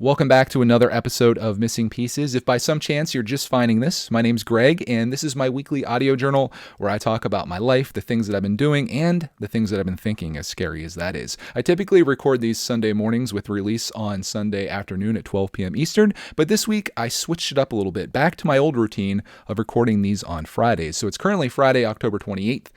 Welcome back to another episode of Missing Pieces. If by some chance you're just finding this, my name's Greg, and this is my weekly audio journal where I talk about my life, the things that I've been doing, and the things that I've been thinking, as scary as that is. I typically record these Sunday mornings with release on Sunday afternoon at 12 p.m. Eastern, but this week I switched it up a little bit, back to my old routine of recording these on Fridays. So it's currently Friday, October 28th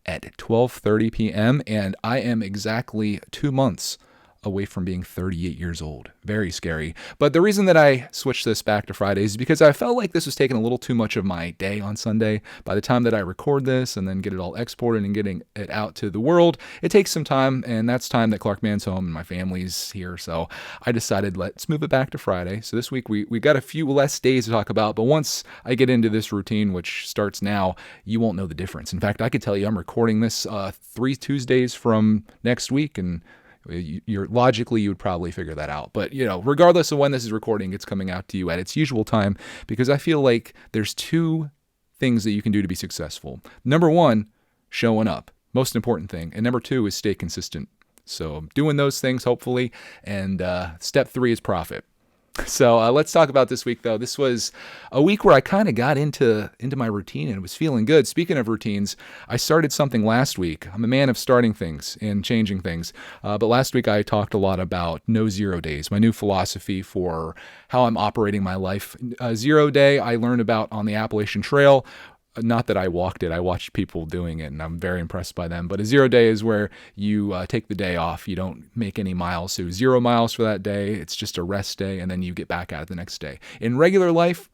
at 12:30 p.m., and I am exactly 2 months away from being 38 years old. Very scary. But the reason that I switched this back to Fridays is because I felt like this was taking a little too much of my day on Sunday. By the time that I record this and then get it all exported and getting it out to the world, it takes some time, and that's time that Clark Man's home and my family's here. So I decided let's move it back to Friday. So this week we got a few less days to talk about, but once I get into this routine, which starts now, you won't know the difference. In fact, I could tell you I'm recording this 3 Tuesdays from next week, and you're logically you would probably figure that out. But regardless of when this is recording, it's coming out to you at its usual time, because I feel like there's two things that you can do to be successful. Number one, showing up, most important thing. And number two is stay consistent. So doing those things, hopefully. And step 3 is profit. So let's talk about this week, though. This was a week where I kind of got into my routine and was feeling good. Speaking of routines, I started something last week. I'm a man of starting things and changing things. But last week I talked a lot about no 0 days, my new philosophy for how I'm operating my life. 0 day I learned about on the Appalachian Trail. Not that I walked it, I watched people doing it, and I'm very impressed by them. But a 0 day is where you take the day off. You don't make any miles. So 0 miles for that day. It's just a rest day, and then you get back at it the next day. In regular life,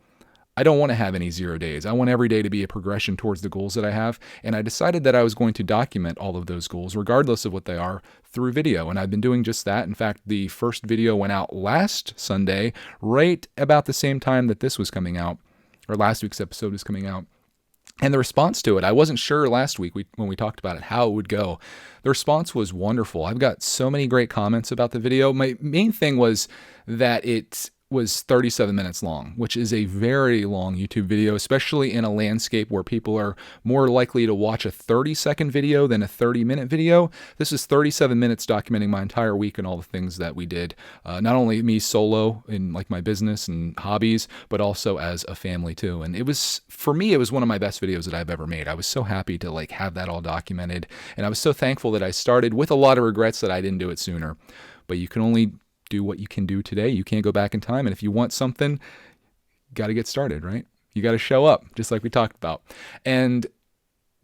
I don't want to have any 0 days. I want every day to be a progression towards the goals that I have. And I decided that I was going to document all of those goals, regardless of what they are, through video. And I've been doing just that. In fact, the first video went out last Sunday, right about the same time that this was coming out, or last week's episode was coming out. And the response to it, I wasn't sure last week when we talked about it, how it would go. The response was wonderful. I've got so many great comments about the video. My main thing was that it was 37 minutes long, which is a very long YouTube video, especially in a landscape where people are more likely to watch a 30-second video than a 30-minute video. This is 37 minutes documenting my entire week and all the things that we did. Not only me solo in like my business and hobbies, but also as a family too. And it was, for me, it was one of my best videos that I've ever made. I was so happy to have that all documented. And I was so thankful that I started, with a lot of regrets that I didn't do it sooner. But you can only do what you can do today. You can't go back in time. And if you want something, you got to get started, right? You got to show up, just like we talked about. And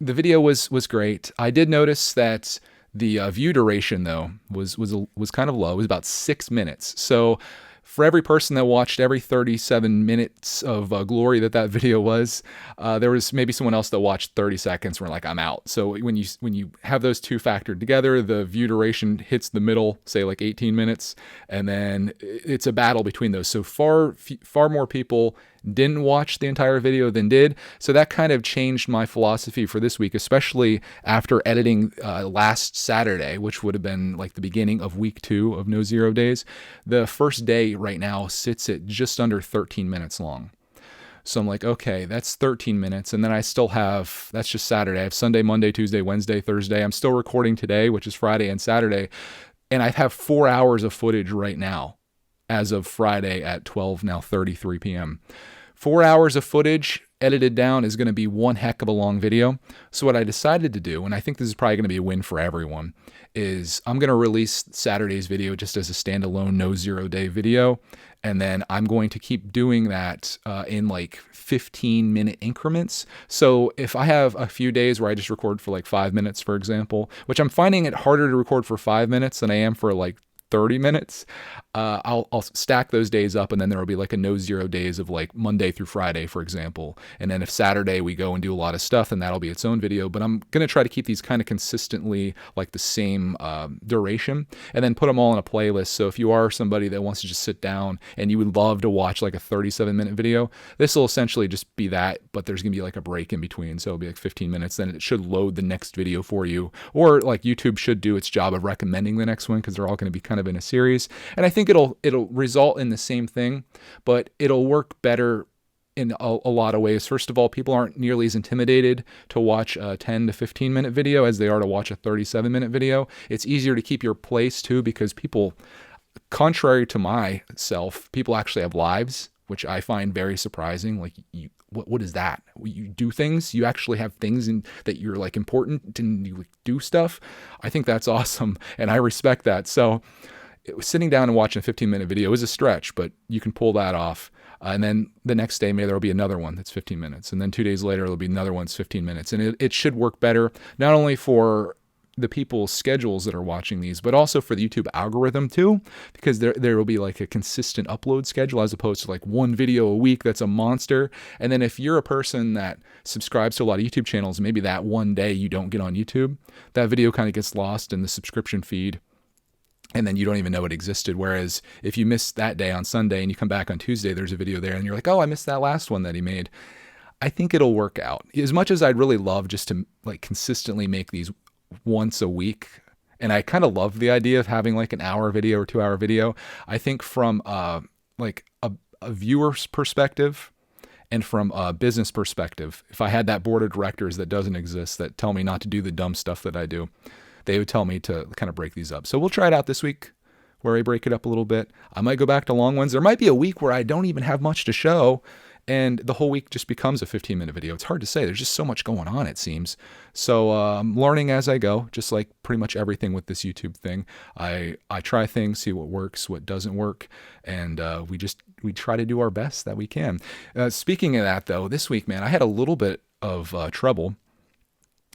the video was great. I did notice that the view duration, though, was kind of low. It was about 6 minutes. So for every person that watched every 37 minutes of glory that video was, there was maybe someone else that watched 30 seconds and were like, I'm out. So when you have those two factored together, the view duration hits the middle, say like 18 minutes, and then it's a battle between those. So far more people didn't watch the entire video than did. So that kind of changed my philosophy for this week, especially after editing last Saturday, which would have been like the beginning of week 2 of No 0 Days. The first day right now sits at just under 13 minutes long. So I'm like, okay, that's 13 minutes. And then I still have, that's just Saturday. I have Sunday, Monday, Tuesday, Wednesday, Thursday. I'm still recording today, which is Friday and Saturday. And I have 4 hours of footage right now, as of Friday at 12:33 p.m. 4 hours of footage edited down is going to be one heck of a long video. So what I decided to do, and I think this is probably going to be a win for everyone, is I'm going to release Saturday's video just as a standalone No 0 Day video. And then I'm going to keep doing that in like 15-minute increments. So if I have a few days where I just record for like 5 minutes, for example, which I'm finding it harder to record for 5 minutes than I am for like 30 minutes, I'll stack those days up, and then there will be like a No 0 Days of like Monday through Friday, for example. And then if Saturday we go and do a lot of stuff, then that'll be its own video. But I'm going to try to keep these kind of consistently like the same duration, and then put them all in a playlist. So if you are somebody that wants to just sit down and you would love to watch like a 37-minute video, this will essentially just be that, but there's going to be like a break in between. So it'll be like 15 minutes, then it should load the next video for you. Or like YouTube should do its job of recommending the next one, because they're all going to be kind of in a series. And I think it'll result in the same thing, but it'll work better in a lot of ways. First of all, people aren't nearly as intimidated to watch a 10 to 15 minute video as they are to watch a 37-minute video. It's easier to keep your place too, because people, contrary to myself, people actually have lives, which I find very surprising. Like, what is that? You do things. You actually have things that you're like important and you do stuff. I think that's awesome, and I respect that. So, sitting down and watching a 15-minute video is a stretch, but you can pull that off. And then the next day, maybe there'll be another one that's 15 minutes. And then 2 days later, there'll be another one that's 15 minutes. And it should work better, not only for the people's schedules that are watching these, but also for the YouTube algorithm too, because there will be like a consistent upload schedule as opposed to like one video a week that's a monster. And then if you're a person that subscribes to a lot of YouTube channels, maybe that one day you don't get on YouTube, that video kind of gets lost in the subscription feed. And then you don't even know it existed. Whereas if you miss that day on Sunday and you come back on Tuesday, there's a video there and you're like, oh, I missed that last one that he made. I think it'll work out. As much as I'd really love just to like consistently make these once a week, and I kind of love the idea of having like an hour video or 2 hour video, I think from like a viewer's perspective and from a business perspective, if I had that board of directors that doesn't exist that tell me not to do the dumb stuff that I do, they would tell me to kind of break these up. So we'll try it out this week where I break it up a little bit. I might go back to long ones. There might be a week where I don't even have much to show and the whole week just becomes a 15-minute video. It's hard to say. There's just so much going on, it seems. So I'm learning as I go, just like pretty much everything with this YouTube thing. I try things, see what works, what doesn't work, and we try to do our best that we can. Speaking of that, though, this week, man, I had a little bit of trouble.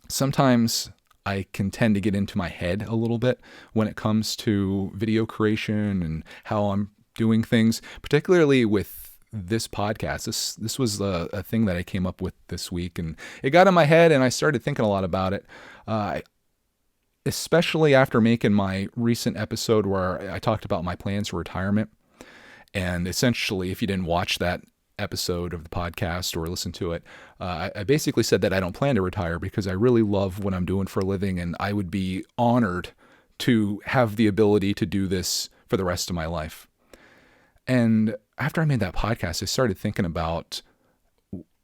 Sometimes I can tend to get into my head a little bit when it comes to video creation and how I'm doing things, particularly with this podcast. This was a thing that I came up with this week, and it got in my head, and I started thinking a lot about it, especially after making my recent episode where I talked about my plans for retirement. And essentially, if you didn't watch that episode of the podcast or listen to it, I basically said that I don't plan to retire because I really love what I'm doing for a living, and I would be honored to have the ability to do this for the rest of my life. And after I made that podcast, I started thinking about,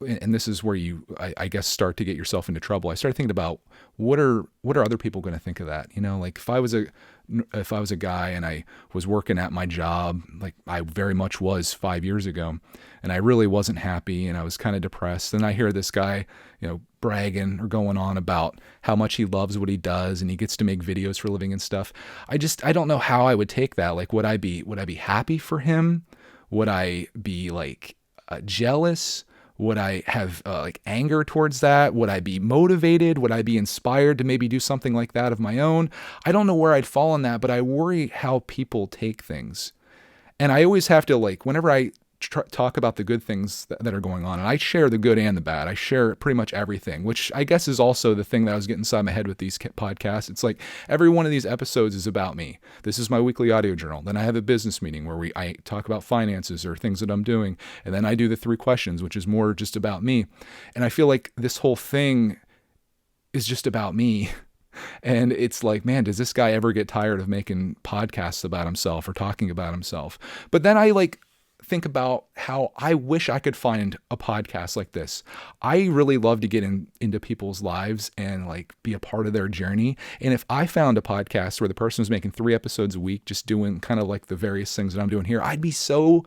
and this is where I guess, start to get yourself into trouble. I started thinking about what are other people going to think of that? You know, like if I was a guy and I was working at my job, like I very much was 5 years ago, and I really wasn't happy and I was kind of depressed. And I hear this guy, you know, bragging or going on about how much he loves what he does and he gets to make videos for a living and stuff. I don't know how I would take that. Like, would I be happy for him? Would I be like jealous? Would I have like anger towards that? Would I be motivated? Would I be inspired to maybe do something like that of my own? I don't know where I'd fall on that, but I worry how people take things. And I always have to, like, whenever I talk about the good things that are going on, and I share the good and the bad. I share pretty much everything, which I guess is also the thing that I was getting inside my head with these podcasts. It's like every one of these episodes is about me. This is my weekly audio journal. Then I have a business meeting where I talk about finances or things that I'm doing. And then I do the 3 questions, which is more just about me. And I feel like this whole thing is just about me. And it's like, man, does this guy ever get tired of making podcasts about himself or talking about himself? But then I think about how I wish I could find a podcast like this. I really love to get into people's lives and like be a part of their journey. And if I found a podcast where the person was making 3 episodes a week, just doing kind of like the various things that I'm doing here, I'd be so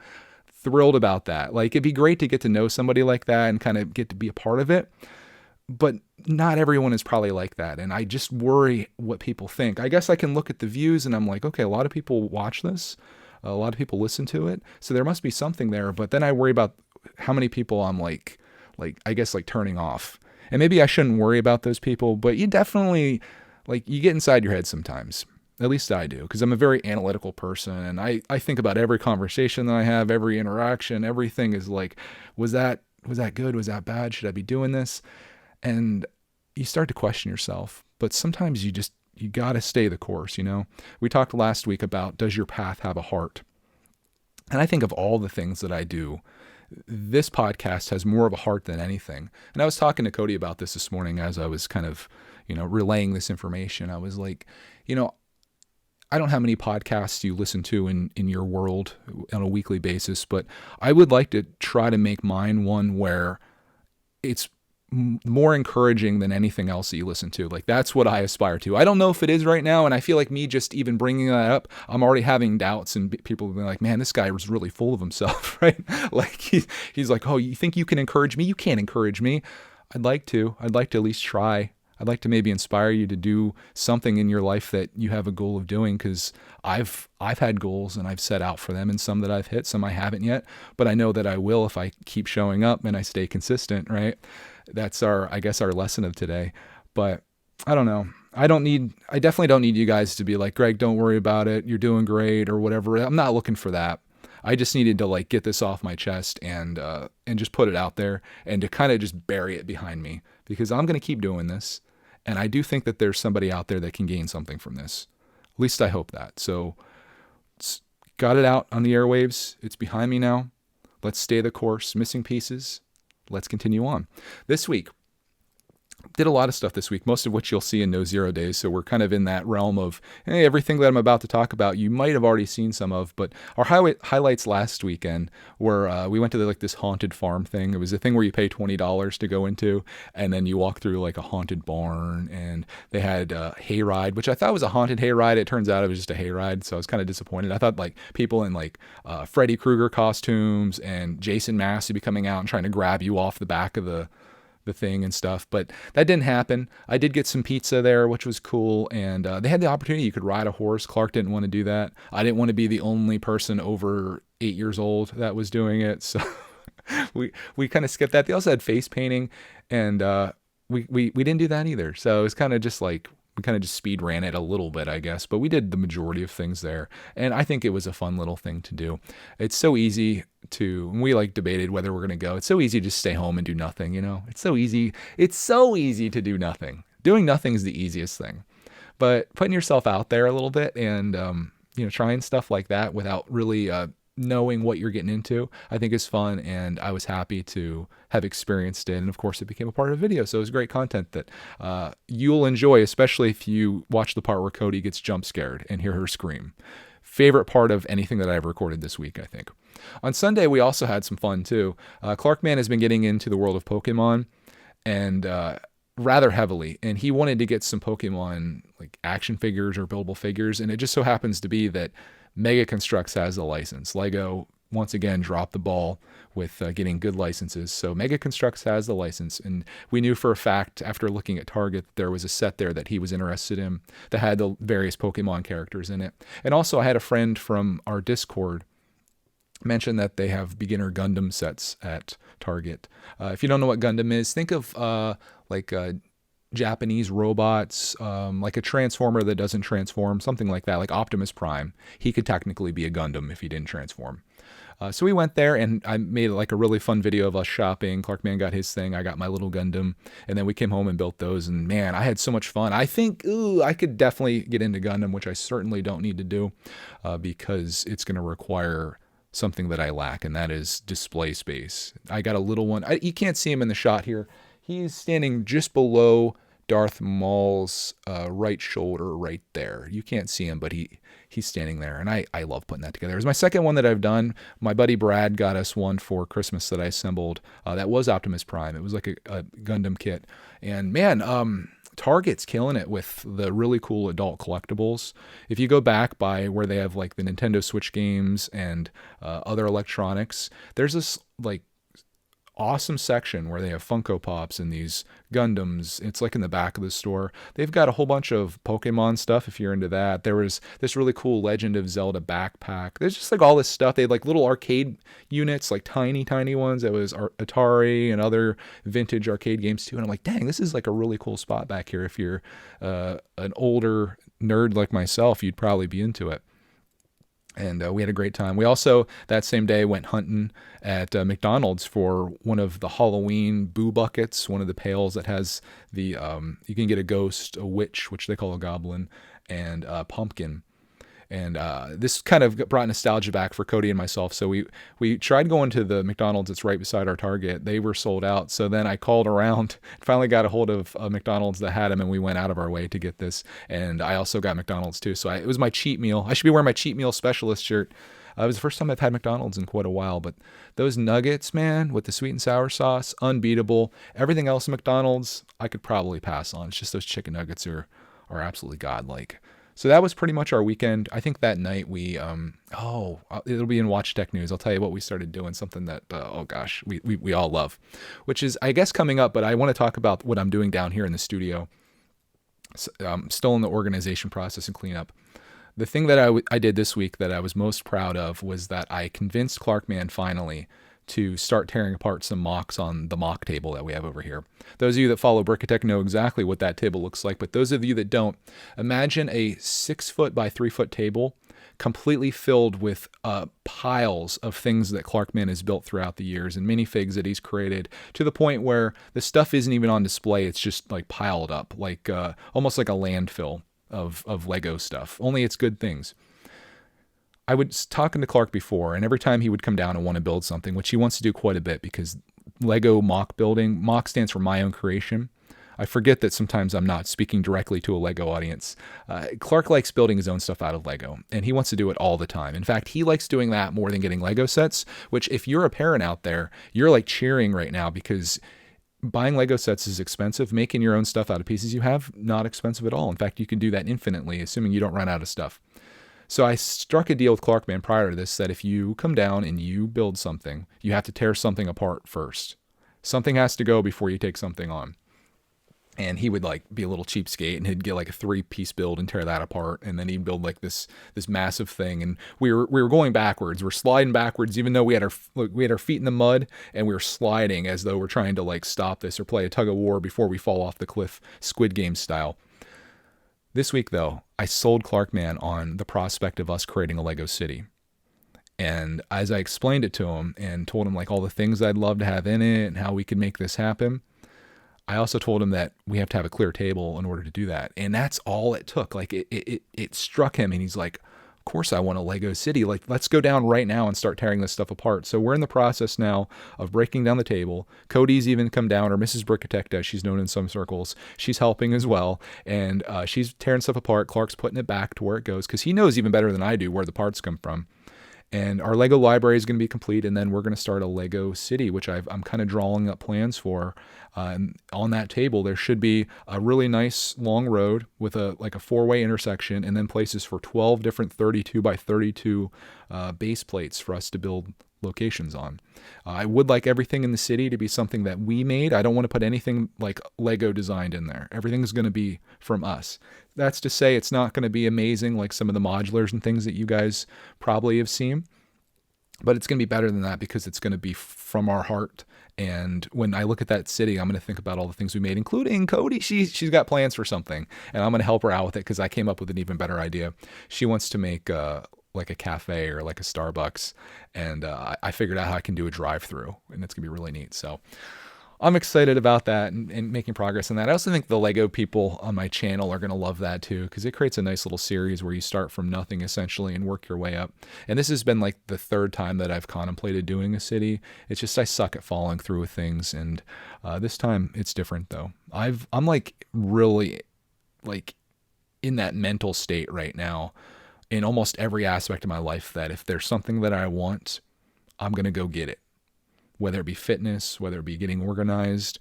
thrilled about that. Like, it'd be great to get to know somebody like that and kind of get to be a part of it. But not everyone is probably like that. And I just worry what people think. I guess I can look at the views and I'm like, okay, a lot of people watch this. A lot of people listen to it. So there must be something there. But then I worry about how many people I'm like I guess like turning off. And maybe I shouldn't worry about those people, but you definitely, like, you get inside your head sometimes. At least I do, because I'm a very analytical person. And I think about every conversation that I have, every interaction, everything is like, was that good? Was that bad? Should I be doing this? And you start to question yourself. But sometimes you got to stay the course, you know? We talked last week about, does your path have a heart? And I think of all the things that I do, this podcast has more of a heart than anything. And I was talking to Cody about this morning as I was kind of, you know, relaying this information. I was like, you know, I don't know how many podcasts you listen to in your world on a weekly basis, but I would like to try to make mine one where it's more encouraging than anything else that you listen to. Like, that's what I aspire to. I don't know if it is right now, and I feel like me just even bringing that up, I'm already having doubts, and people will be like, man, this guy was really full of himself, right? Like, he's like, oh, you think you can encourage me? You can't encourage me. I'd like to at least try. I'd like to maybe inspire you to do something in your life that you have a goal of doing, because I've had goals and I've set out for them, and some that I've hit, some I haven't yet, but I know that I will if I keep showing up and I stay consistent, right? That's I guess our lesson of today. But I don't know. I definitely don't need you guys to be like, Greg, don't worry about it, you're doing great or whatever. I'm not looking for that. I just needed to like get this off my chest and just put it out there, and to kind of just bury it behind me, because I'm going to keep doing this. And I do think that there's somebody out there that can gain something from this. At least I hope that. So got it out on the airwaves. It's behind me now. Let's stay the course. Missing pieces. Let's continue on. This week, did a lot of stuff this week, most of which you'll see in No Zero Days. So we're kind of in that realm of, hey, everything that I'm about to talk about, you might have already seen some of. But our highlights last weekend were we went to this haunted farm thing. It was a thing where you pay $20 to go into, and then you walk through like a haunted barn. And they had a hayride, which I thought was a haunted hayride. It turns out it was just a hayride. So I was kind of disappointed. I thought like people in like Freddy Krueger costumes and Jason Mass would be coming out and trying to grab you off the back of the thing and stuff, but that didn't happen. I did get some pizza there, which was cool, and they had the opportunity. You could ride a horse. Clark didn't want to do that. I didn't want to be the only person over 8 years old that was doing it, so we kind of skipped that. They also had face painting, and we didn't do that either. So it was kind of just like, we kind of just speed ran it a little bit, I guess, but we did the majority of things there. And I think it was a fun little thing to do. It's so easy and we like debated whether we're going to go. It's so easy to just stay home and do nothing, you know? It's so easy. It's so easy to do nothing. Doing nothing is the easiest thing. But putting yourself out there a little bit and, trying stuff like that without really knowing what you're getting into, I think is fun, and I was happy to have experienced it. And of course it became a part of the video, so it was great content that you'll enjoy, especially if you watch the part where Cody gets jump scared and hear her scream. Favorite part of anything that I've recorded this week, I think. On Sunday we also had some fun too. Clarkman has been getting into the world of Pokemon, and rather heavily, and he wanted to get some Pokemon like action figures or buildable figures, and it just so happens to be that Mega Constructs has a license. Lego once again dropped the ball with getting good licenses. So Mega Constructs has the license, and we knew for a fact after looking at Target there was a set there that he was interested in that had the various Pokemon characters in it. And also I had a friend from our Discord mention that they have beginner Gundam sets at Target. If you don't know what Gundam is, think of Japanese robots, like a transformer that doesn't transform, something like that, like Optimus Prime. He could technically be a Gundam if he didn't transform. So we went there, and I made like a really fun video of us shopping. Clarkman got his thing, I got my little Gundam, and then we came home and built those, and man, I had so much fun. I think I could definitely get into Gundam, which I certainly don't need to do because it's going to require something that I lack, and that is display space. I got a little one. You can't see him in the shot here. He's standing just below Darth Maul's right shoulder right there. You can't see him, but he's standing there, and I love putting that together. It was my second one that I've done. My buddy Brad got us one for Christmas that I assembled. That was Optimus Prime. It was like a Gundam kit, and man, Target's killing it with the really cool adult collectibles. If you go back by where they have like the Nintendo Switch games and other electronics, there's this like awesome section where they have Funko Pops and these Gundams. It's like in the back of the store. They've got a whole bunch of Pokemon stuff if you're into that. There was this really cool Legend of Zelda backpack. There's just like all this stuff. They had like little arcade units, like tiny ones. That was Atari and other vintage arcade games too. And I'm like, dang, this is like a really cool spot back here. If you're an older nerd like myself, you'd probably be into it. And we had a great time. We also, that same day, went hunting at McDonald's for one of the Halloween boo buckets, one of the pails that has the, you can get a ghost, a witch, which they call a goblin, and a pumpkin. And this kind of brought nostalgia back for Cody and myself. So we tried going to the McDonald's that's right beside our Target. They were sold out. So then I called around, finally got a hold of McDonald's that had them, and we went out of our way to get this. And I also got McDonald's too. So it was my cheat meal. I should be wearing my cheat meal specialist shirt. It was the first time I've had McDonald's in quite a while, but those nuggets, man, with the sweet and sour sauce, unbeatable. Everything else at McDonald's, I could probably pass on. It's just those chicken nuggets are absolutely godlike. So that was pretty much our weekend. I think that night it'll be in Watch Tech News. I'll tell you what we started doing, something that, oh gosh, we all love, which is, I guess, coming up, but I want to talk about what I'm doing down here in the studio. So, still in the organization process and cleanup. The thing that I did this week that I was most proud of was that I convinced Clarkman finally to start tearing apart some mocks on the mock table that we have over here. Those of you that follow Brickatech know exactly what that table looks like, but those of you that don't, imagine a 6 foot by 3 foot table completely filled with piles of things that Clarkman has built throughout the years and minifigs that he's created, to the point where the stuff isn't even on display. It's just like piled up, like almost like a landfill of Lego stuff, only it's good things. I was talking to Clark before, and every time he would come down and want to build something, which he wants to do quite a bit, because Lego mock building, mock stands for my own creation. I forget that sometimes I'm not speaking directly to a Lego audience. Clark likes building his own stuff out of Lego, and he wants to do it all the time. In fact, he likes doing that more than getting Lego sets, which if you're a parent out there, you're like cheering right now, because buying Lego sets is expensive. Making your own stuff out of pieces you have, not expensive at all. In fact, you can do that infinitely, assuming you don't run out of stuff. So I struck a deal with Clarkman prior to this that if you come down and you build something, you have to tear something apart first. Something has to go before you take something on. And he would like be a little cheapskate, and he'd get like a 3-piece build and tear that apart, and then he'd build like this massive thing. And we were going backwards. We're sliding backwards, even though we had our feet in the mud, and we were sliding as though we're trying to like stop this or play a tug of war before we fall off the cliff, Squid Game style. This week, though, I sold Clarkman on the prospect of us creating a Lego city. And as I explained it to him and told him like all the things I'd love to have in it and how we could make this happen, I also told him that we have to have a clear table in order to do that. And that's all it took. Like it struck him, and he's like, of course I want a Lego city. Like, let's go down right now and start tearing this stuff apart. So we're in the process now of breaking down the table. Cody's even come down, or Mrs. Brickatech, as she's known in some circles. She's helping as well. And she's tearing stuff apart. Clark's putting it back to where it goes, because he knows even better than I do where the parts come from. And our Lego library is going to be complete, and then we're going to start a Lego city, which I'm kind of drawing up plans for. And on that table, there should be a really nice long road with a 4-way intersection, and then places for 12 different 32 by 32 base plates for us to build locations on. I would like everything in the city to be something that we made. I don't want to put anything like Lego designed in there. Everything's going to be from us. That's to say it's not going to be amazing like some of the modulars and things that you guys probably have seen, but it's going to be better than that, because it's going to be from our heart. And when I look at that city, I'm going to think about all the things we made, including Cody. She's got plans for something, and I'm going to help her out with it, because I came up with an even better idea. She wants to make like a cafe or like a Starbucks, and I figured out how I can do a drive-through, and it's going to be really neat. So I'm excited about that and making progress in that. I also think the Lego people on my channel are going to love that too, because it creates a nice little series where you start from nothing essentially and work your way up. And this has been like the 3rd time that I've contemplated doing a city. It's just I suck at following through with things, and this time it's different though. I'm like really like in that mental state right now in almost every aspect of my life, that if there's something that I want, I'm going to go get it. Whether it be fitness, whether it be getting organized,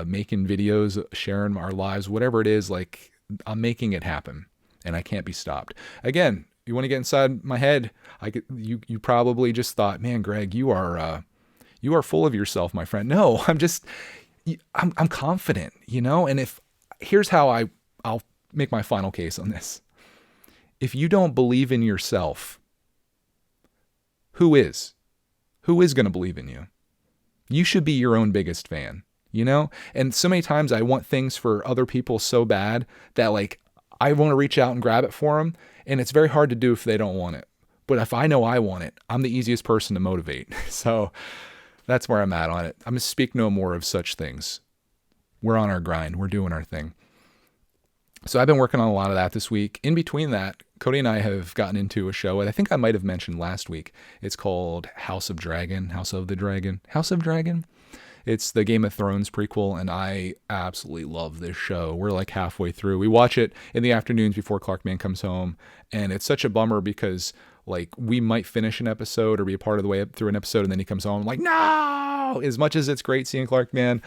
making videos, sharing our lives, whatever it is, like I'm making it happen, and I can't be stopped. Again, you want to get inside my head, you probably just thought, man, Greg, you are full of yourself, my friend. No, I'm confident, and here's how I'll make my final case on this. If you don't believe in yourself, who is? Who is going to believe in you? You should be your own biggest fan, And so many times I want things for other people so bad that like I want to reach out and grab it for them, and it's very hard to do if they don't want it. But if I know I want it, I'm the easiest person to motivate. So that's where I'm at on it. I'm going to speak no more of such things. We're on our grind. We're doing our thing. So I've been working on a lot of that this week. In between that, Cody and I have gotten into a show, and I think I might have mentioned last week. It's called House of the Dragon. It's the Game of Thrones prequel, and I absolutely love this show. We're like halfway through. We watch it in the afternoons before Clarkman comes home, and it's such a bummer because Like, we might finish an episode or be a part of the way up through an episode, and then he comes home like, no! As much as it's great seeing Clark, man,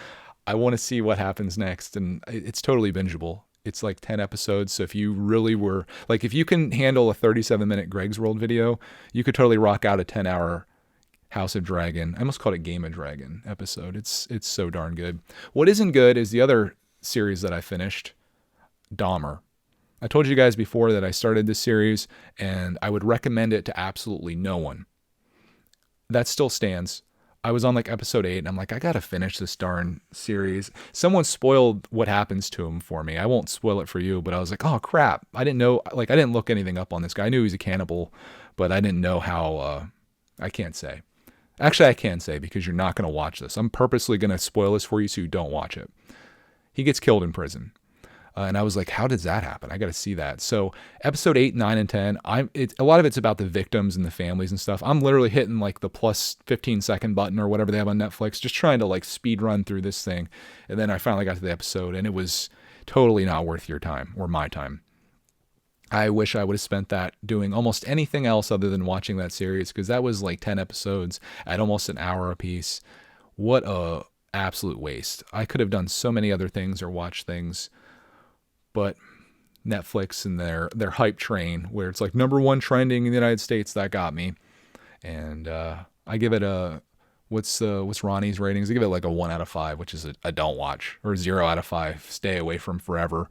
I want to see what happens next. And it's totally bingeable. It's like 10 episodes. So if you really were, like, if you can handle a 37-minute Greg's World video, you could totally rock out a 10-hour House of Dragon. I almost called it Game of Dragon episode. It's so darn good. What isn't good is the other series that I finished, Dahmer. I told you guys before that I started this series and I would recommend it to absolutely no one. That still stands. I was on like episode 8 and I'm like, I gotta finish this darn series. Someone spoiled what happens to him for me. I won't spoil it for you, but I was like, oh crap. I didn't know, like, I didn't look anything up on this guy. I knew he's a cannibal, but I didn't know how, I can't say. Actually, I can say because you're not going to watch this. I'm purposely going to spoil this for you so you don't watch it. He gets killed in prison. And I was like, how does that happen? I got to see that. So episode 8, 9, and 10, a lot of it's about the victims and the families and stuff. I'm literally hitting like the plus 15-second button or whatever they have on Netflix, just trying to like speed run through this thing. And then I finally got to the episode and it was totally not worth your time or my time. I wish I would have spent that doing almost anything else other than watching that series, because that was like 10 episodes at almost an hour a piece. What a absolute waste. I could have done so many other things or watched things, but Netflix and their hype train where it's like #1 trending in the United States, that got me. And I give it a, what's Ronnie's ratings? I give it like a 1 out of 5, which is a don't watch, or 0 out of 5. Stay away from forever.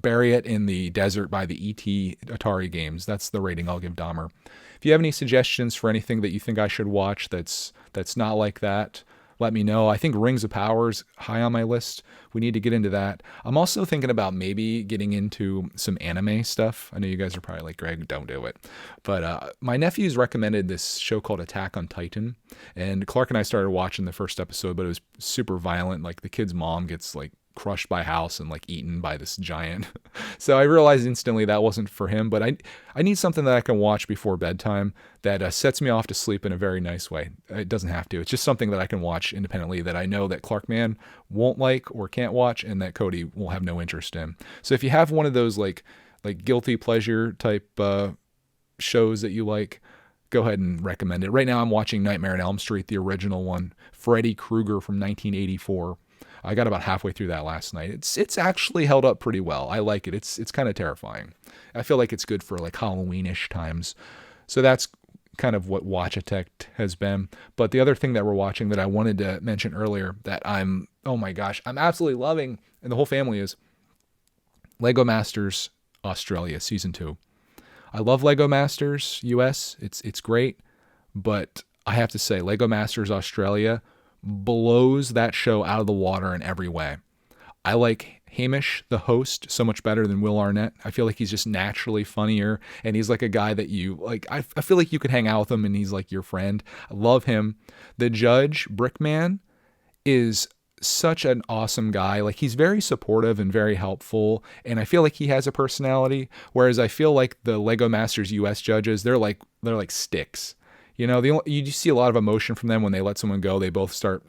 Bury it in the desert by the E.T. Atari games. That's the rating I'll give Dahmer. If you have any suggestions for anything that you think I should watch that's not like that, let me know. I think Rings of Power is high on my list. We need to get into that. I'm also thinking about maybe getting into some anime stuff. I know you guys are probably like, Greg, don't do it. But my nephews recommended this show called Attack on Titan. And Clark and I started watching the first episode, but it was super violent. Like the kid's mom gets like crushed by a house and like eaten by this giant. So I realized instantly that wasn't for him, but I need something that I can watch before bedtime that sets me off to sleep in a very nice way. It doesn't have to. It's just something that I can watch independently that I know that Clark Man won't like or can't watch and that Cody will have no interest in. So if you have one of those like guilty pleasure type shows that you like, go ahead and recommend it. Right now I'm watching Nightmare on Elm Street, the original one, Freddy Krueger from 1984. I got about halfway through that last night. It's actually held up pretty well. I like it. It's kind of terrifying. I feel like it's good for like Halloween-ish times. So that's kind of what Watch-A-Tech has been. But the other thing that we're watching that I wanted to mention earlier that oh my gosh, I'm absolutely loving, and the whole family is, Lego Masters Australia Season 2. I love Lego Masters US. It's great. But I have to say, Lego Masters Australia blows that show out of the water in every way. I like Hamish, the host, so much better than Will Arnett. I feel like he's just naturally funnier, and he's like a guy that you like. I feel like you could hang out with him and he's like your friend. I love him. The judge, Brickman, is such an awesome guy. Like, he's very supportive and very helpful, and I feel like he has a personality, whereas I feel like the Lego Masters US judges, they're like sticks. You know, you see a lot of emotion from them when they let someone go. They both start,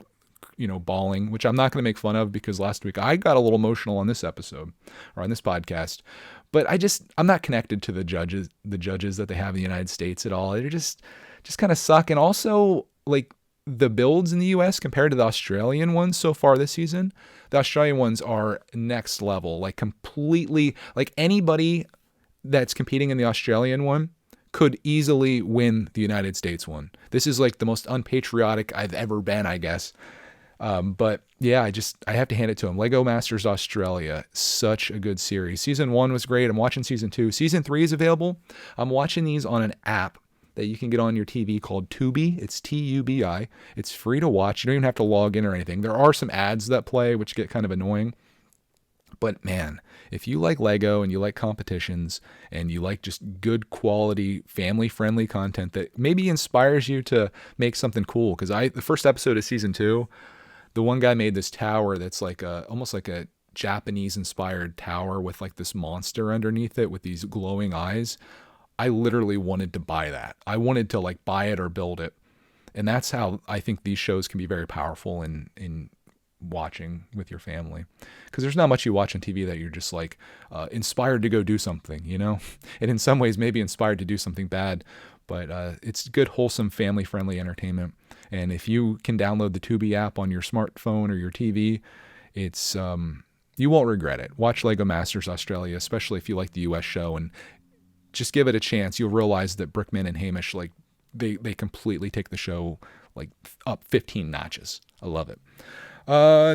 bawling, which I'm not going to make fun of because last week I got a little emotional on this episode or on this podcast. But I'm not connected to the judges that they have in the United States at all. They just kind of suck. And also, like, the builds in the US compared to the Australian ones so far this season, the Australian ones are next level. Like, completely, like, anybody that's competing in the Australian one could easily win the United States one. This is like the most unpatriotic I've ever been, I guess. But yeah, I have to hand it to him. Lego Masters Australia, such a good series. Season 1 was great. I'm watching season 2. Season 3 is available. I'm watching these on an app that you can get on your TV called Tubi. It's Tubi. It's free to watch. You don't even have to log in or anything. There are some ads that play, which get kind of annoying. But man, if you like Lego and you like competitions and you like just good quality, family-friendly content that maybe inspires you to make something cool, because the first episode of season 2, the one guy made this tower that's like almost like a Japanese-inspired tower with like this monster underneath it with these glowing eyes. I literally wanted to buy that. I wanted to like buy it or build it. And that's how I think these shows can be very powerful in watching with your family, because there's not much you watch on TV that you're just like inspired to go do something, and in some ways maybe inspired to do something bad, But it's good, wholesome, family-friendly entertainment. And if you can download the Tubi app on your smartphone or your TV, it's you won't regret it. Watch Lego Masters Australia, especially if you like the US show, and just give it a chance. You'll realize that Brickman and Hamish, like, they completely take the show like up 15 notches. I love it.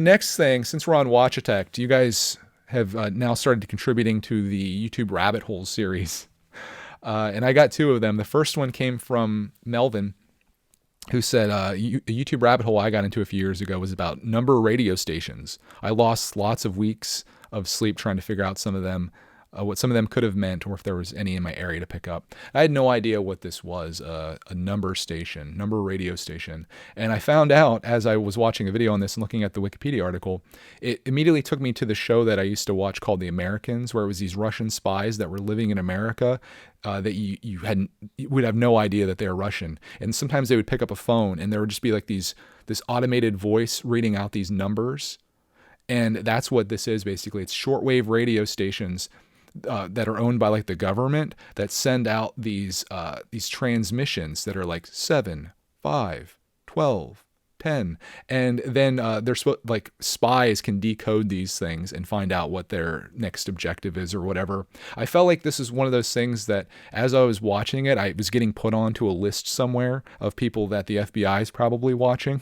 Next thing, since we're on Watch Attack, you guys have now started contributing to the YouTube Rabbit Hole series. And I got 2 of them. The first one came from Melvin, who said, a YouTube rabbit hole I got into a few years ago was about number radio stations. I lost lots of weeks of sleep trying to figure out some of them, what some of them could have meant, or if there was any in my area to pick up. I had no idea what this was, a number radio station. And I found out as I was watching a video on this and looking at the Wikipedia article, it immediately took me to the show that I used to watch called The Americans, where it was these Russian spies that were living in America that you would have no idea that they're Russian. And sometimes they would pick up a phone and there would just be like this automated voice reading out these numbers. And that's what this is basically. It's shortwave radio stations that are owned by like the government that send out these transmissions that are like 7, 5, 12, 10, and then they're like spies can decode these things and find out what their next objective is or whatever. I felt like this is one of those things that as I was watching it, I was getting put onto a list somewhere of people that the FBI is probably watching.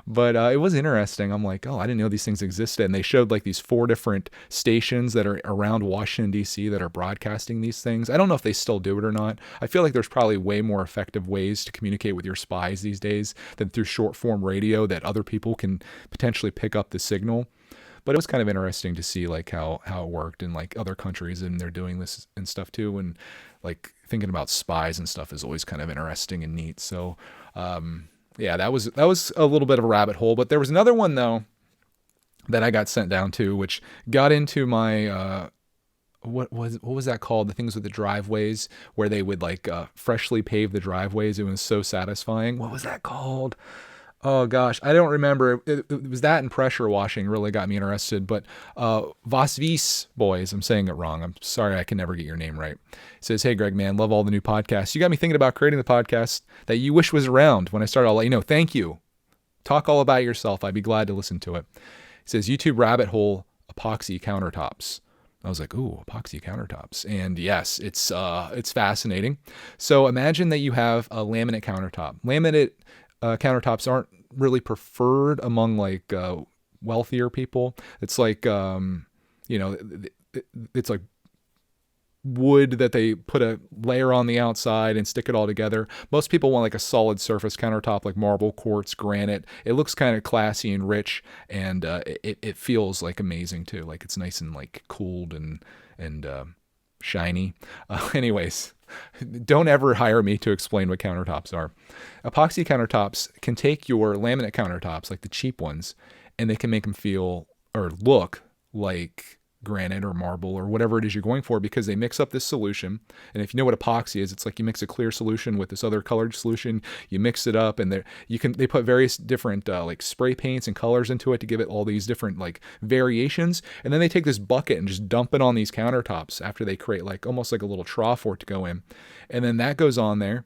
But it was interesting. I'm like, oh, I didn't know these things existed. And they showed like these 4 different stations that are around Washington, D.C. that are broadcasting these things. I don't know if they still do it or not. I feel like there's probably way more effective ways to communicate with your spies these days than through short form radio that other people can potentially pick up the signal. But it was kind of interesting to see like how it worked in like other countries, and they're doing this and stuff too. And like thinking about spies and stuff is always kind of interesting and neat. So, yeah, that was a little bit of a rabbit hole, but there was another one though that I got sent down to, which got into my what was that called? The things with the driveways where they would like freshly pave the driveways. It was so satisfying. What was that called? Oh gosh, I don't remember. It was that and pressure washing really got me interested. But Vasvis Boys, I'm saying it wrong. I'm sorry, I can never get your name right. It says, "Hey Greg, man, love all the new podcasts. You got me thinking about creating the podcast that you wish was around when I started. I'll let you know. Thank you. Talk all about yourself. I'd be glad to listen to it." It says YouTube Rabbit Hole epoxy countertops. I was like, ooh, epoxy countertops. And yes, it's fascinating. So imagine that you have a laminate countertop. Laminate countertops aren't really preferred among like wealthier people. It's like it's like wood that they put a layer on the outside and stick it all together. Most people want like a solid surface countertop, like marble, quartz, granite. It looks kind of classy and rich, and it feels like amazing too. Like it's nice and like cooled and shiny. Anyways, don't ever hire me to explain what countertops are. Epoxy countertops can take your laminate countertops, like the cheap ones, and they can make them feel or look like granite or marble or whatever it is you're going for, because they mix up this solution. And if you know what epoxy is, it's like you mix a clear solution with this other colored solution, you mix it up, and they put various different like spray paints and colors into it to give it all these different like variations. And then they take this bucket and just dump it on these countertops after they create like almost like a little trough for it to go in. And then that goes on there.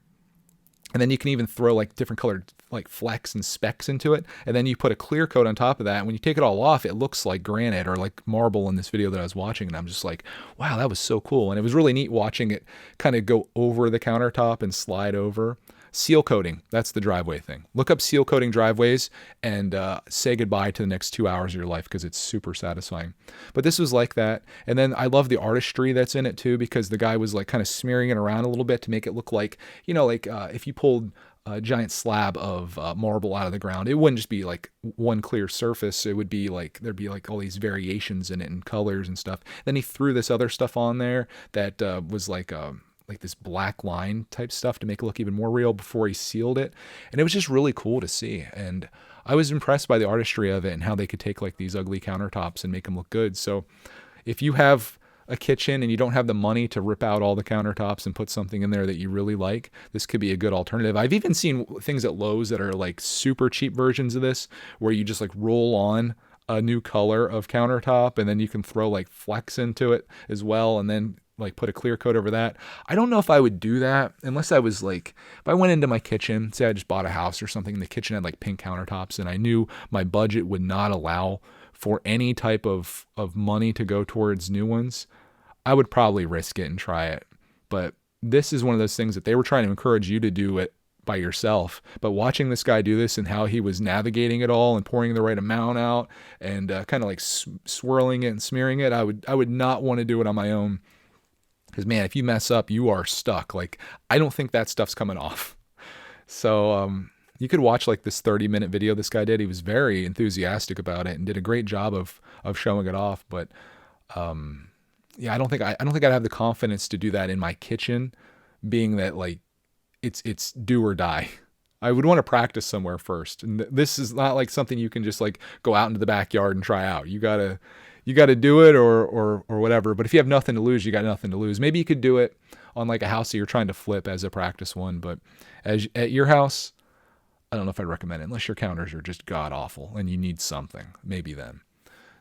And then you can even throw like different colored like flecks and specks into it. And then you put a clear coat on top of that. And when you take it all off, it looks like granite or like marble in this video that I was watching. And I'm just like, wow, that was so cool. And it was really neat watching it kind of go over the countertop and slide over. Seal coating, that's the driveway thing. Look up seal coating driveways and say goodbye to the next 2 hours of your life, because it's super satisfying. But this was like that. And then I love the artistry that's in it too, because the guy was like kind of smearing it around a little bit to make it look like, like if you pulled a giant slab of marble out of the ground, it wouldn't just be like one clear surface. It would be like, there'd be like all these variations in it and colors and stuff. Then he threw this other stuff on there that was like this black line type stuff to make it look even more real before he sealed it. And it was just really cool to see. And I was impressed by the artistry of it and how they could take like these ugly countertops and make them look good. So if you have a kitchen and you don't have the money to rip out all the countertops and put something in there that you really like, this could be a good alternative. I've even seen things at Lowe's that are like super cheap versions of this, where you just like roll on a new color of countertop and then you can throw like flecks into it as well, and then like put a clear coat over that. I don't know if I would do that unless I was like, if I went into my kitchen, say I just bought a house or something, and the kitchen had like pink countertops, and I knew my budget would not allow for any type of money to go towards new ones, I would probably risk it and try it. But this is one of those things that they were trying to encourage you to do it by yourself. But watching this guy do this and how he was navigating it all and pouring the right amount out and kind of like swirling it and smearing it, I would not want to do it on my own. Because man, if you mess up, you are stuck. Like, I don't think that stuff's coming off. So you could watch like this 30-minute video this guy did. He was very enthusiastic about it and did a great job of showing it off. But yeah, I don't think I'd have the confidence to do that in my kitchen, being that like it's do or die. I would want to practice somewhere first. And this is not like something you can just like go out into the backyard and try out. You gotta do it or whatever. But if you have nothing to lose, you got nothing to lose. Maybe you could do it on like a house that you're trying to flip as a practice one. But at your house, I don't know if I'd recommend it unless your counters are just god awful and you need something. Maybe then.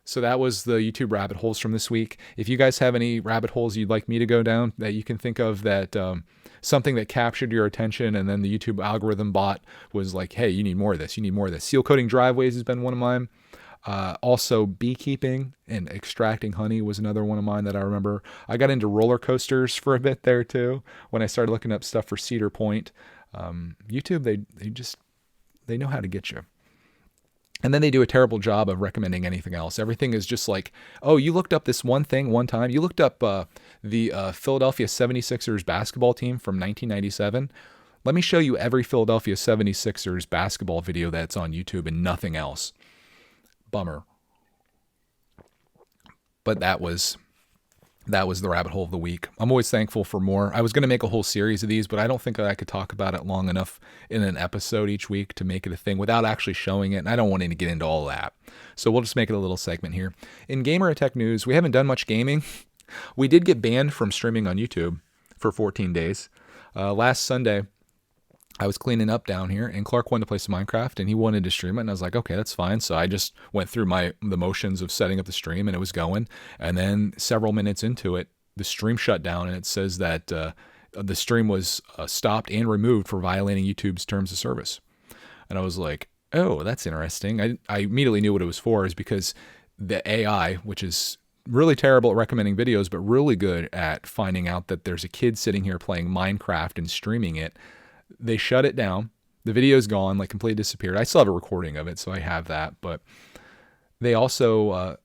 So that was the YouTube rabbit holes from this week. If you guys have any rabbit holes you'd like me to go down that you can think of, that something that captured your attention and then the YouTube algorithm bot was like, hey, you need more of this. You need more of this. Seal coating driveways has been one of mine. Also beekeeping and extracting honey was another one of mine that I remember. I got into roller coasters for a bit there too when I started looking up stuff for Cedar Point. YouTube, they know how to get you. And then they do a terrible job of recommending anything else. Everything is just like, oh, you looked up this one thing one time. You looked up the Philadelphia 76ers basketball team from 1997. Let me show you every Philadelphia 76ers basketball video that's on YouTube and nothing else. Bummer. But that was the rabbit hole of the week. I'm always thankful for more. I was going to make a whole series of these, but I don't think that I could talk about it long enough in an episode each week to make it a thing without actually showing it. And I don't want to get into all that. So we'll just make it a little segment here. In Gamer and Tech News, we haven't done much gaming. We did get banned from streaming on YouTube for 14 days. Last Sunday, I was cleaning up down here, and Clark wanted to play some Minecraft, and he wanted to stream it, and I was like, okay, that's fine. So I just went through the motions of setting up the stream, and it was going. And then several minutes into it, the stream shut down, and it says that the stream was stopped and removed for violating YouTube's terms of service. And I was like, oh, that's interesting. I immediately knew what it was for, is because the AI, which is really terrible at recommending videos, but really good at finding out that there's a kid sitting here playing Minecraft and streaming it, they shut it down. The video's gone, like completely disappeared. I still have a recording of it, so I have that. But they also,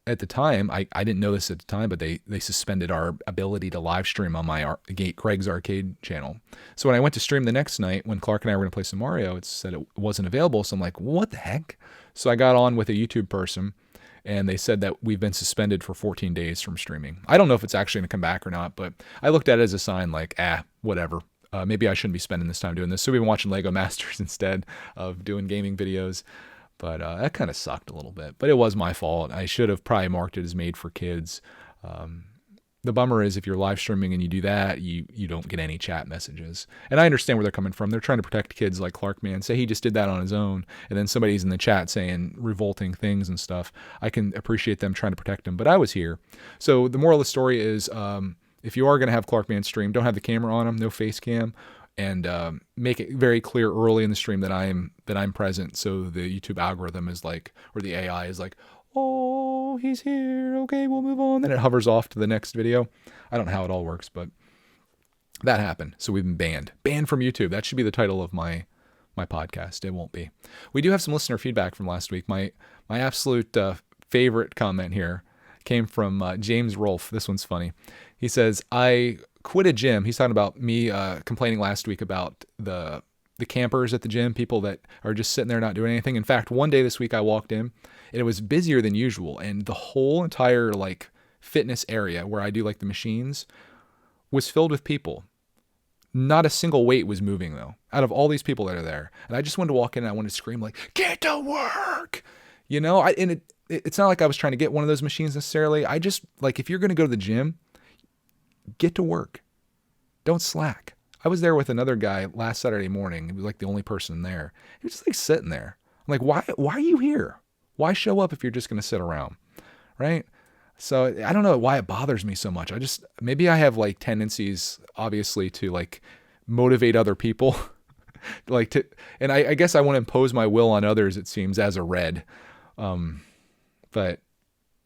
at the time, I didn't know this at the time, but they suspended our ability to live stream on my Greg's Arcade channel. So when I went to stream the next night, when Clark and I were going to play some Mario, it said it wasn't available. So I'm like, what the heck? So I got on with a YouTube person, and they said that we've been suspended for 14 days from streaming. I don't know if it's actually going to come back or not, but I looked at it as a sign like, whatever. Maybe I shouldn't be spending this time doing this. So we've been watching Lego Masters instead of doing gaming videos. But that kind of sucked a little bit. But it was my fault. I should have probably marked it as made for kids. The bummer is if you're live streaming and you do that, you don't get any chat messages. And I understand where they're coming from. They're trying to protect kids like Clark, man. Say he just did that on his own, and then somebody's in the chat saying revolting things and stuff. I can appreciate them trying to protect him. But I was here. So the moral of the story is, if you are going to have Clarkman stream, don't have the camera on him, no face cam, and make it very clear early in the stream that I'm present, so the YouTube algorithm is like, or the AI is like, oh, he's here, okay, we'll move on. Then it hovers off to the next video. I don't know how it all works, but that happened. So we've been banned from YouTube. That should be the title of my podcast. It won't be. We do have some listener feedback from last week. My absolute favorite comment here came from James Rolfe. This one's funny. He says, I quit a gym. He's talking about me complaining last week about the campers at the gym, people that are just sitting there not doing anything. In fact, one day this week I walked in and it was busier than usual. And the whole entire like fitness area where I do like the machines was filled with people. Not a single weight was moving though, out of all these people that are there. And I just wanted to walk in and I wanted to scream like, get to work. You know, it's not like I was trying to get one of those machines necessarily. I just like, if you're going to go to the gym, get to work. Don't slack. I was there with another guy last Saturday morning. He was like the only person there. He was just like sitting there. I'm like, why are you here? Why show up if you're just going to sit around? Right? So I don't know why it bothers me so much. Maybe I have like tendencies, obviously, to like motivate other people, and I guess I want to impose my will on others. It seems as a red, but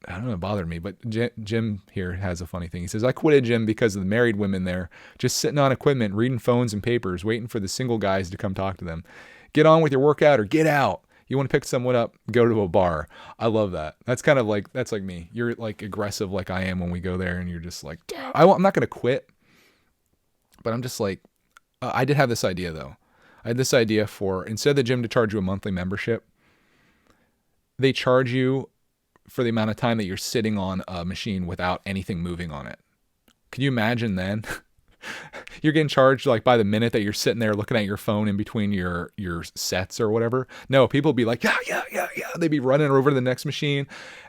I don't know, it bothered me. But Jim here has a funny thing. He says, I quit a gym because of the married women there, just sitting on equipment, reading phones and papers, waiting for the single guys to come talk to them. Get on with your workout or get out. You want to pick someone up, go to a bar. I love that. That's kind of like, that's like me. You're like aggressive like I am when we go there, and you're just like, I'm not going to quit. But I'm just like, I did have this idea though. I had this idea for, instead of the gym to charge you a monthly membership, they charge you for the amount of time that you're sitting on a machine without anything moving on it. Can you imagine then? You're getting charged like by the minute that you're sitting there looking at your phone in between your sets or whatever. No, people would be like, yeah. They'd be running over to the next machine.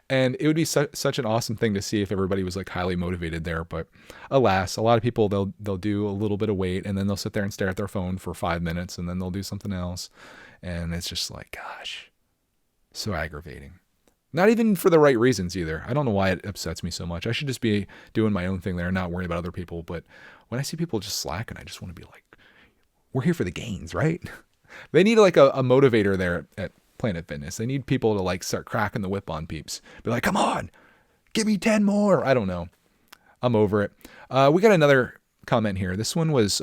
And it would be such an awesome thing to see if everybody was like highly motivated there. But alas, a lot of people, they'll do a little bit of weight and then they'll sit there and stare at their phone for 5 minutes and then they'll do something else. And it's just like, gosh, so aggravating. Not even for the right reasons either. I don't know why it upsets me so much. I should just be doing my own thing there and not worrying about other people. But when I see people just slacking, I just want to be like, we're here for the gains, right? They need like a motivator there at Planet Fitness. They need people to like start cracking the whip on peeps. Be like, come on, give me 10 more. I don't know. I'm over it. We got another comment here. This one was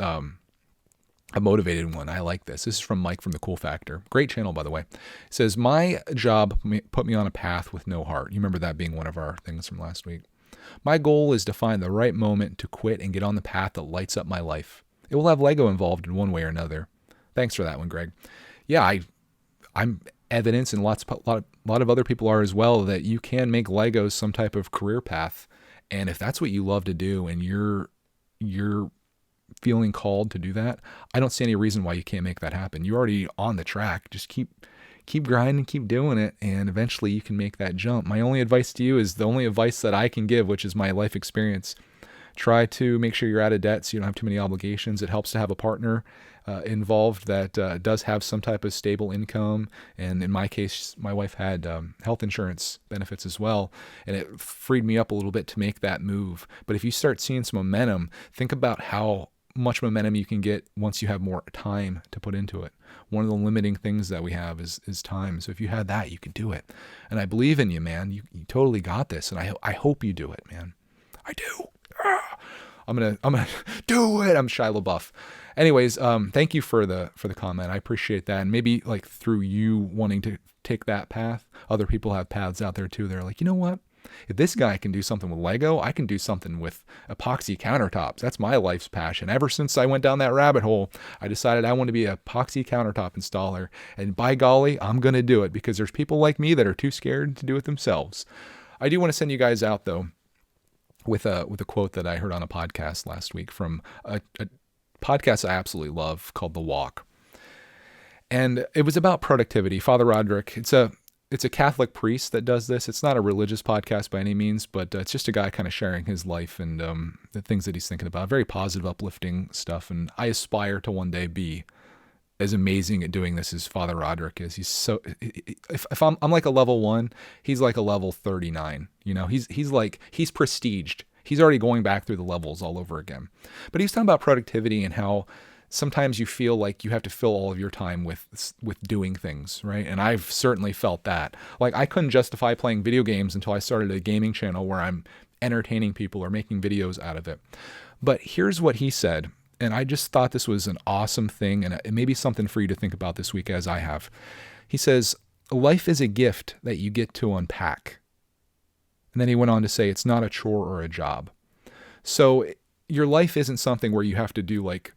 a motivated one. I like this. This is from Mike from The Cool Factor. Great channel, by the way. It says, my job put me on a path with no heart. You remember that being one of our things from last week. My goal is to find the right moment to quit and get on the path that lights up my life. It will have Lego involved in one way or another. Thanks for that one, Greg. Yeah, I'm evidence, and a lot of other people are as well, that you can make Legos some type of career path. And if that's what you love to do and you're feeling called to do that, I don't see any reason why you can't make that happen. You're already on the track. Just keep grinding, keep doing it, and eventually you can make that jump. My only advice to you is the only advice that I can give, which is my life experience. Try to make sure you're out of debt so you don't have too many obligations. It helps to have a partner involved that does have some type of stable income. And in my case, my wife had health insurance benefits as well. And it freed me up a little bit to make that move. But if you start seeing some momentum, think about how much momentum you can get once you have more time to put into it. One of the limiting things that we have is time. So if you had that, you can do it. And I believe in you, man. You totally got this. And I hope you do it, man. I do. I'm gonna do it. I'm Shia LaBeouf. Anyways, thank you for the comment. I appreciate that. And maybe like through you wanting to take that path, other people have paths out there too. They're like, you know what? If this guy can do something with Lego, I can do something with epoxy countertops. That's my life's passion. Ever since I went down that rabbit hole, I decided I want to be an epoxy countertop installer. And by golly, I'm going to do it because there's people like me that are too scared to do it themselves. I do want to send you guys out though with a quote that I heard on a podcast last week from a podcast I absolutely love called The Walk. And it was about productivity. Father Roderick, it's a Catholic priest that does this. It's not a religious podcast by any means, but it's just a guy kind of sharing his life and the things that he's thinking about. Very positive, uplifting stuff. And I aspire to one day be as amazing at doing this as Father Roderick is. He's so, if I'm like a level 1, he's like a level 39. You know, he's prestiged. He's already going back through the levels all over again. But he's talking about productivity and how sometimes you feel like you have to fill all of your time with doing things, right? And I've certainly felt that. Like I couldn't justify playing video games until I started a gaming channel where I'm entertaining people or making videos out of it. But here's what he said, and I just thought this was an awesome thing, and it may be something for you to think about this week as I have. He says, life is a gift that you get to unpack. And then he went on to say, it's not a chore or a job. So your life isn't something where you have to do like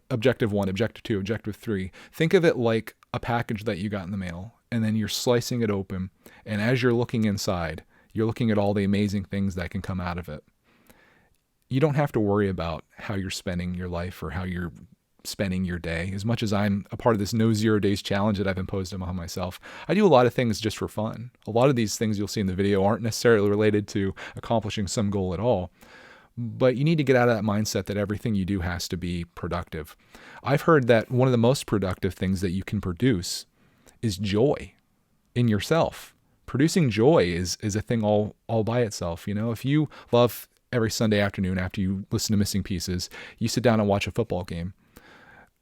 objective 1, objective 2, objective 3. Think of it like a package that you got in the mail, and then you're slicing it open. And as you're looking inside, you're looking at all the amazing things that can come out of it. You don't have to worry about how you're spending your life or how you're spending your day. As much as I'm a part of this no 0 days challenge that I've imposed upon myself, I do a lot of things just for fun. A lot of these things you'll see in the video aren't necessarily related to accomplishing some goal at all. But you need to get out of that mindset that everything you do has to be productive. I've heard that one of the most productive things that you can produce is joy in yourself. Producing joy is a thing all by itself. If you love every Sunday afternoon after you listen to Missing Pieces, you sit down and watch a football game.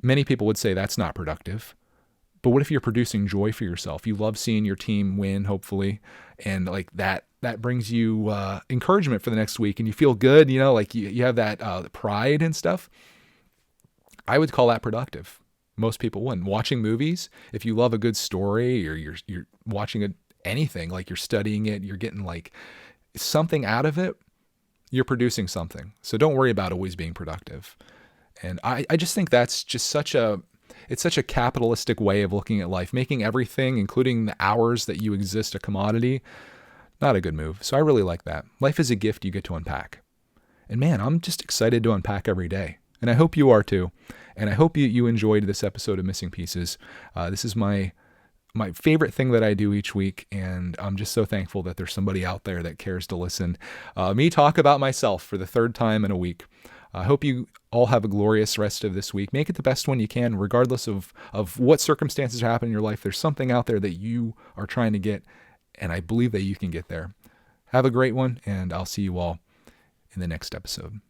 Many people would say that's not productive. But what if you're producing joy for yourself? You love seeing your team win, hopefully, and like that brings you encouragement for the next week, and you feel good. Like you have that pride and stuff. I would call that productive. Most people wouldn't. Watching movies, if you love a good story, or you're watching anything, like you're studying it, you're getting like something out of it, you're producing something. So don't worry about always being productive. And I just think that's just it's such a capitalistic way of looking at life, making everything, including the hours that you exist, a commodity. Not a good move. So I really like that. Life is a gift you get to unpack. And man, I'm just excited to unpack every day. And I hope you are too. And I hope you enjoyed this episode of Missing Pieces. This is my favorite thing that I do each week, and I'm just so thankful that there's somebody out there that cares to listen. Me talk about myself for the third time in a week. I hope you all have a glorious rest of this week. Make it the best one you can, regardless of what circumstances happen in your life. There's something out there that you are trying to get, and I believe that you can get there. Have a great one, and I'll see you all in the next episode.